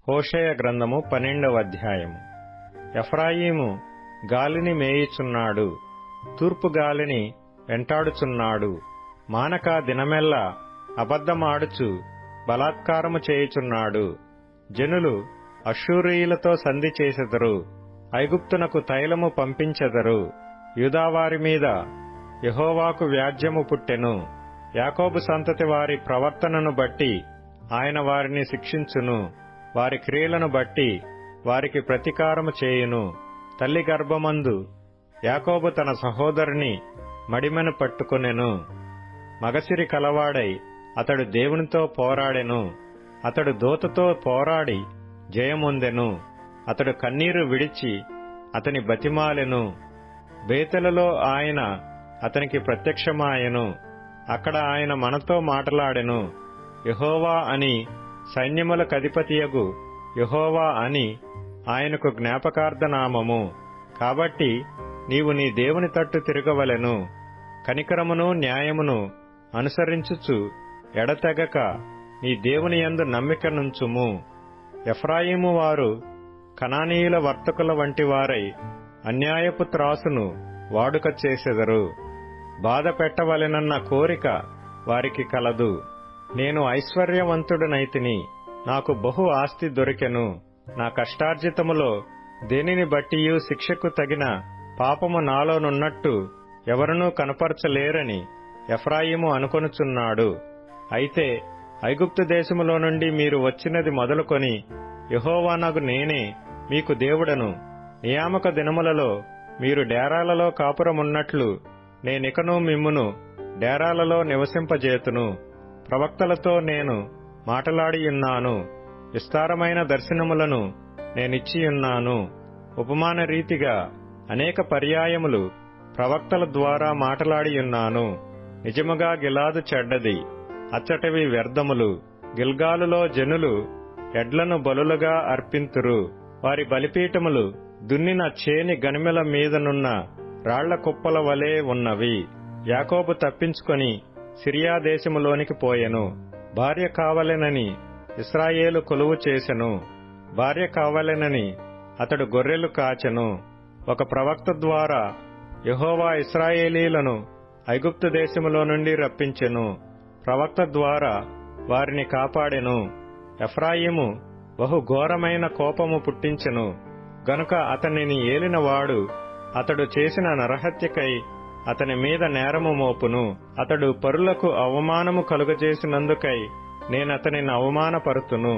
హోషేయ గ్రంథము 12వ అధ్యాయము. ఎఫ్రాయిము గాలిని మేయుచున్నాడు, తూర్పు గాలిని వెంటాడుచున్నాడు. మానక దినమెల్లా అబద్ధమాడుచు బలాత్కారము చేయుచున్నాడు. జనులు అష్షూరీయులతో సంధి చేసెదరు, ఐగుప్తునకు తైలము పంపించెదరు. యూదావారి మీద యెహోవాకు వ్యాజ్యము పుట్టెను. యాకోబు సంతతి వారి ప్రవర్తనను బట్టి ఆయన వారిని శిక్షించును. వారి క్రియలను బట్టి వారికి ప్రతీకారము చేయును. తల్లి గర్భమందు యాకోబు తన సహోదరుని మడిమెను పట్టుకొనెను. మగసిరి కలవాడై అతడు దేవునితో పోరాడెను. అతడు దూతతో పోరాడి జయమొందెను. అతడు కన్నీరు విడిచి అతని బతిమాలెను. బేతెలలో ఆయన అతనికి ప్రత్యక్షమాయెను. అక్కడ ఆయన మనతో మాటలాడెను. యెహోవా అని, సైన్యములకధిపతియగు యెహోవా అని ఆయనకు జ్ఞాపకార్థనామము. కాబట్టి నీవు నీ దేవుని తట్టు తిరగవలెను. కనికరమును న్యాయమును అనుసరించుచు ఎడతెగక నీ దేవుని యందు నమ్మిక నుంచుము. ఎఫ్రాయిము వారు కనానీయుల వర్తకుల వంటి వారై అన్యాయపు త్రాసును వాడుక చేసెదరు. బాధ పెట్టవలెనన్న కోరిక వారికి కలదు. నేను ఐశ్వర్యవంతుడనైతిని, నాకు బహు ఆస్తి దొరికెను. నా కష్టార్జితములో దేనిని బట్టియూ శిక్షకు తగిన పాపము నాలోనున్నట్టు ఎవరునూ కనపరచలేరని ఎఫ్రాయిము అనుకొనుచున్నాడు. అయితే ఐగుప్తు దేశములో నుండి మీరు వచ్చినది మొదలుకొని యెహోవానగు నేనే మీకు దేవుడను. నియామక దినములలో మీరు డేరాలలో కాపురమున్నట్లు నేనికను మిమ్మును డేరాలలో నివసింపజేతును. ప్రవక్తలతో నేను మాటలాడియున్నాను. విస్తారమైన దర్శనములను నేనిచ్చియున్నాను. ఉపమాన రీతిగా అనేక పర్యాయములు ప్రవక్తల ద్వారా మాటలాడియున్నాను. నిజముగా గిలాదు చెడ్డది, అచ్చటివి వ్యర్థములు. గిల్గాలులో జనులు ఎడ్లను బలులుగా అర్పింతురు. వారి బలిపీఠములు దున్నిన చేని గనిమెల మీదనున్న రాళ్ల కుప్పల వలె ఉన్నవి. యాకోబు తప్పించుకొని సిరియా దేశములోనికి పోయెను. భార్య కావలెనని ఇశ్రాయేలు కొలువు చేసెను. భార్య కావలెనని అతడు గొర్రెలు కాచెను. ఒక ప్రవక్త ద్వారా యెహోవా ఇశ్రాయేలీలను ఐగుప్తు దేశములో నుండి రప్పించెను. ప్రవక్త ద్వారా వారిని కాపాడెను. ఎఫ్రాయిము బహు ఘోరమైన కోపము పుట్టించెను గనుక అతనిని ఏలినవాడు అతడు చేసిన నరహత్యకై అతని మీద నేరము మోపును. అతడు పరులకు అవమానము కలుగజేసినందుకై నేనతనిని అవమానపరుతును.